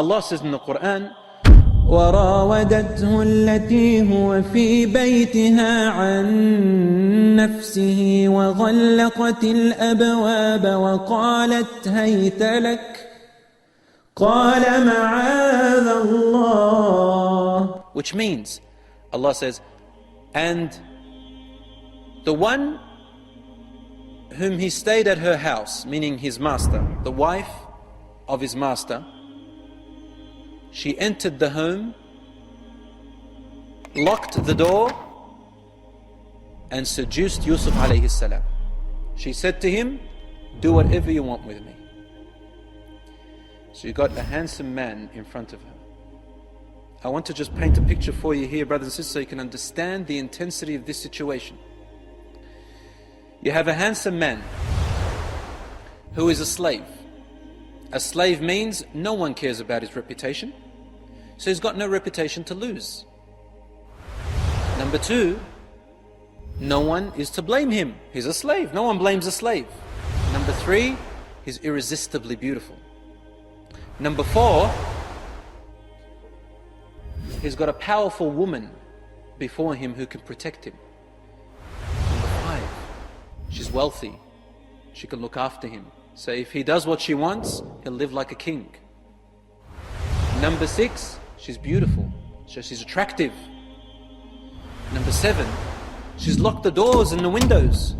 Allah says in the Quran, وراودته التي هو في بيتها عن نفسه وغلقت الأبواب وقالت هيت لك قال معاذ الله. which means, Allah says, and the one whom he stayed at her house, meaning his master, the wife of his master, she entered the home, locked the door, and seduced Yusuf alayhi salam. She said to him, do whatever you want with me. So you got a handsome man in front of her. I want to just paint a picture for you here, brothers and sisters, so you can understand the intensity of this situation. You have a handsome man who is a slave. A slave means no one cares about his reputation, so he's got no reputation to lose. Number two, no one is to blame him. He's a slave. No one blames a slave. Number three, he's irresistibly beautiful. Number four, he's got a powerful woman before him who can protect him. Number five, she's wealthy. She can look after him. So if he does what she wants, he'll live like a king. Number six, she's beautiful. So she's attractive. Number seven, she's locked the doors and the windows.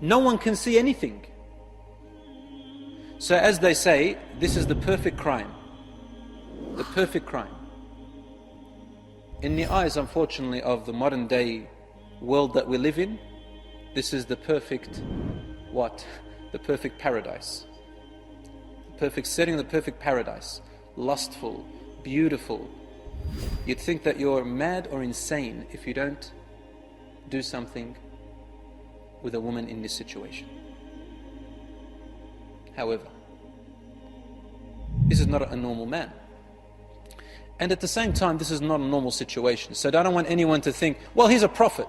No one can see anything. So as they say, this is the perfect crime. The perfect crime. In the eyes, unfortunately, of the modern day world that we live in, this is the perfect, what? The perfect paradise. The perfect setting, the perfect paradise. Lustful, beautiful. You'd think that you're mad or insane if you don't do something with a woman in this situation. However, this is not a normal man. And at the same time, this is not a normal situation. So I don't want anyone to think, well, he's a prophet.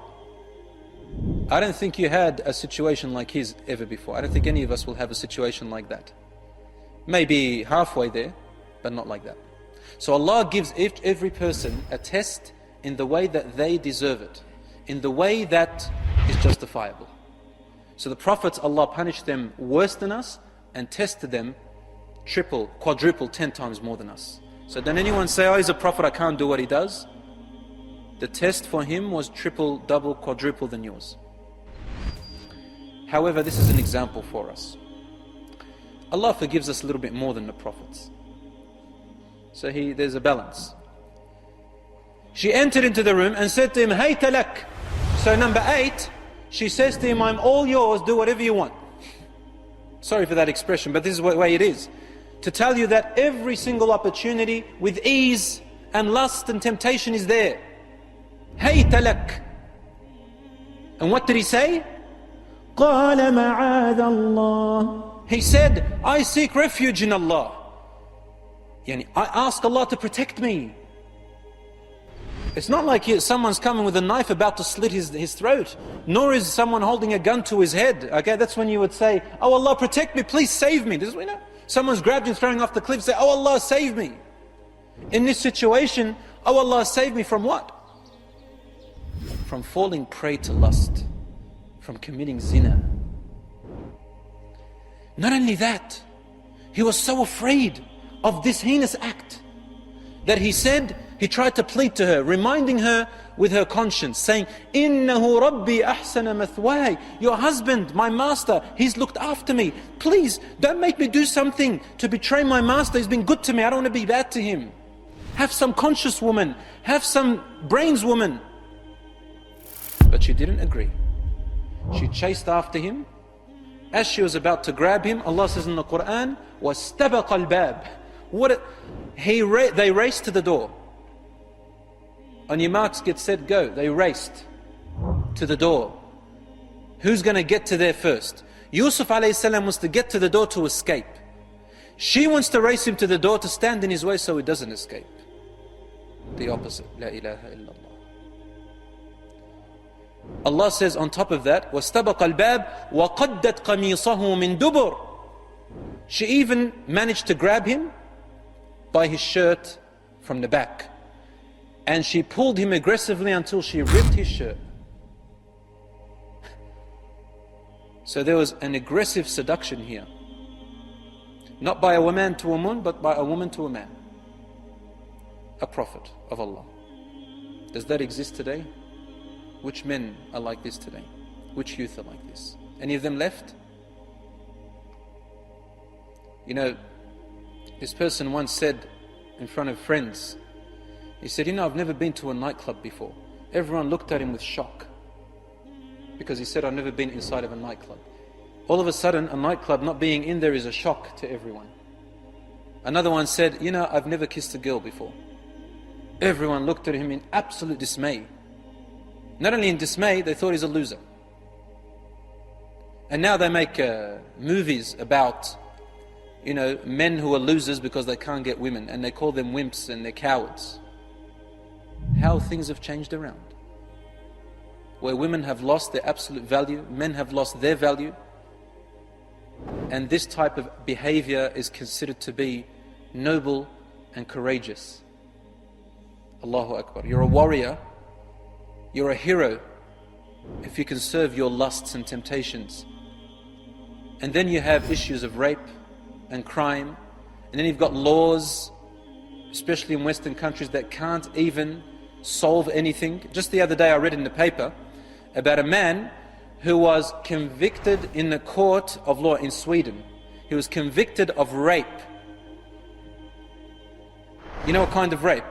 I don't think you had a situation like his ever before. I don't think any of us will have a situation like that. Maybe halfway there, but not like that. So Allah gives every person a test in the way that they deserve it, in the way that is justifiable. So the prophets, Allah punished them worse than us and tested them triple, quadruple, 10 times more than us. So don't anyone say, oh, he's a prophet, I can't do what he does. The test for him was triple, double, quadruple than yours. However, this is an example for us. Allah forgives us a little bit more than the prophets. So there's a balance. She entered into the room and said to him, hey talak. So number 8, she says to him, I'm all yours, do whatever you want. Sorry for that expression, but this is the way it is. To tell you that every single opportunity with ease and lust and temptation is there. Hey talak. And what did he say? قال معاذ الله. He said, I seek refuge in Allah. Yani, I ask Allah to protect me. It's not like someone's coming with a knife about to slit his throat, nor is someone holding a gun to his head. Okay, that's when you would say, oh Allah, protect me, please save me. This is, someone's grabbed you, throwing off the cliff, say, oh Allah, save me. In this situation, oh Allah, save me from what? From falling prey to lust, from committing zina. Not only that, he was so afraid of this heinous act that he tried to plead to her, reminding her with her conscience, saying, Innahu Rabbi ahsana mathwaya. Your husband, my master, he's looked after me. Please, don't make me do something to betray my master. He's been good to me. I don't want to be bad to him. Have some conscious woman. Have some brains woman. But she didn't agree. She chased after him. As she was about to grab him, Allah says in the Quran, وَاسْتَبَقَ الْبَابِ. They raced to the door. On your marks, get set, go. They raced to the door. Who's going to get to there first? Yusuf alayhi salam wants to get to the door to escape. She wants to race him to the door to stand in his way so he doesn't escape. The opposite. La ilaha illallah. Allah says on top of that, وَاسْتَبَقَ الْبَابِ وَقَدَّتْ قَمِيصَهُ مِن دُبُرٍ. She even managed to grab him by his shirt from the back. And she pulled him aggressively until she ripped his shirt. So there was an aggressive seduction here. Not by a man to a woman, but by a woman to a man. A prophet of Allah. Does that exist today? Which men are like this today? Which youth are like this? Any of them left? You know, this person once said in front of friends, he said, I've never been to a nightclub before. Everyone looked at him with shock because he said, I've never been inside of a nightclub. All of a sudden, a nightclub not being in there is a shock to everyone. Another one said, I've never kissed a girl before. Everyone looked at him in absolute dismay. Not only in dismay, they thought he's a loser. And now they make movies about men who are losers because they can't get women, and they call them wimps and they're cowards. How things have changed around. Where women have lost their absolute value, men have lost their value, and this type of behavior is considered to be noble and courageous. Allahu Akbar. You're a warrior, you're a hero if you can serve your lusts and temptations. And then you have issues of rape and crime, and then you've got laws, especially in Western countries, that can't even solve anything. Just the other day I read in the paper about a man who was convicted in the court of law in Sweden. He was convicted of rape. You know what kind of rape?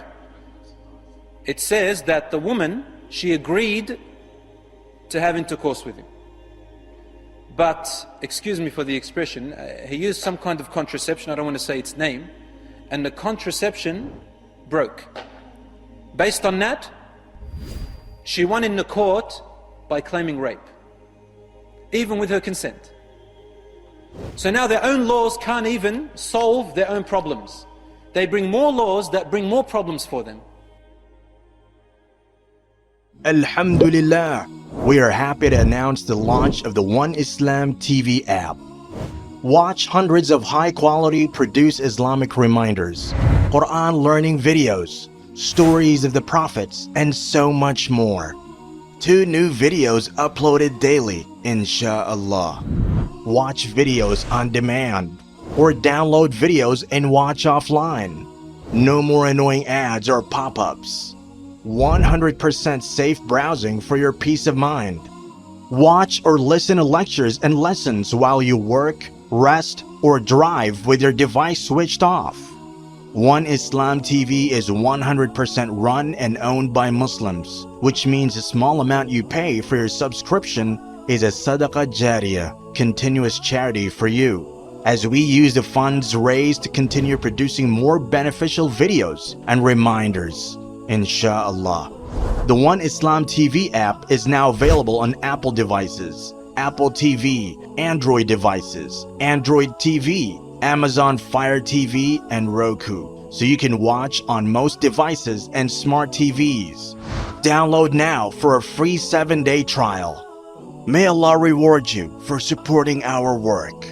It says that the woman, she agreed to have intercourse with him. But, excuse me for the expression, he used some kind of contraception, I don't want to say its name, and the contraception broke. Based on that, she won in the court by claiming rape, even with her consent. So now their own laws can't even solve their own problems. They bring more laws that bring more problems for them. Alhamdulillah, we are happy to announce the launch of the One Islam TV app. Watch hundreds of high-quality produced Islamic reminders, Quran learning videos, stories of the prophets, and so much more. 2 new videos uploaded daily, inshallah. Watch videos on demand, or download videos and watch offline. No more annoying ads or pop-ups. 100% safe browsing for your peace of mind. Watch or listen to lectures and lessons while you work, rest, or drive with your device switched off. One Islam TV is 100% run and owned by Muslims, which means the small amount you pay for your subscription is a SADAQAH JARIYAH, continuous charity for you, as we use the funds raised to continue producing more beneficial videos and reminders, inshallah. The One Islam TV app is now available on Apple devices, Apple TV, Android devices, Android TV, Amazon Fire TV, and Roku, so you can watch on most devices and smart TVs. Download now for a free 7-day trial. May Allah reward you for supporting our work.